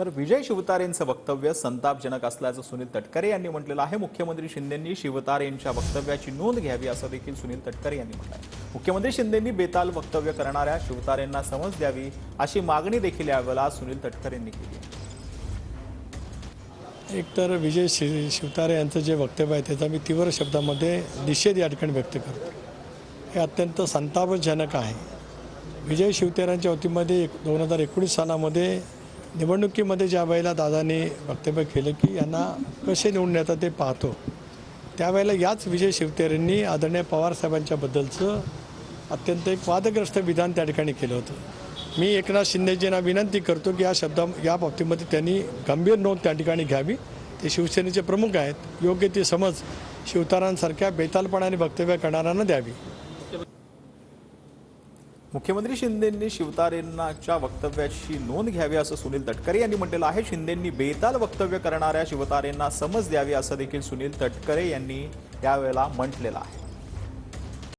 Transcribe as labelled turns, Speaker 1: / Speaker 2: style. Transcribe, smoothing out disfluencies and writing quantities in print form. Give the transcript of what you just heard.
Speaker 1: तर विजय शिवतारेंचं वक्तव्य संतापजनक असल्याचं सुनील तटकरे यांनी म्हटलेलं आहे। मुख्यमंत्री शिंदेंनी शिवतारेंच्या वक्तव्याची नोंद घ्यावी असं देखील सुनील तटकरे यांनी म्हटलं आहे। मुख्यमंत्री शिंदेंनी बेताल वक्तव्य करणाऱ्या शिवतारेंना समज द्यावी अशी मागणी देखील यावेळेला सुनील तटकरे यांनी केली आहे।
Speaker 2: एकतर विजय शिवतारे यांचं जे वक्तव्य आहे त्याचा मी तीव्र शब्दामध्ये निषेध या ठिकाणी व्यक्त करतो। हे अत्यंत संतापजनक आहे। विजय शिवतारेंच्या वतीमध्ये 2019 सालामध्ये निवडणुकीमध्ये ज्या वेळेला दादांनी वक्तव्य केलं की यांना कसे निवडून येतात ते पाहतो, त्यावेळेला याच विजय शिवतारेंनी आदरणीय पवार साहेबांच्याबद्दलचं अत्यंत एक वादग्रस्त विधान त्या ठिकाणी केलं होतं। मी एकनाथ शिंदेजींना विनंती करतो की या बाबतीमध्ये त्यांनी गंभीर नोंद त्या ठिकाणी घ्यावी। ते शिवसेनेचे प्रमुख आहेत, योग्य ती समज शिवतारांसारख्या बेतालपणाने वक्तव्य करणाऱ्यांना द्यावी।
Speaker 1: मुख्यमंत्री शिंदेंनी शिवतारेंच्या वक्तव्याची नोंद घ्यावी असं सुनील तटकरे यांनी म्हटलेलं आहे। शिंदेंनी बेताल वक्तव्य करणाऱ्या शिवतारेंना समज द्यावी असं देखील सुनील तटकरे यांनी यावेळेला म्हटलेलं आहे।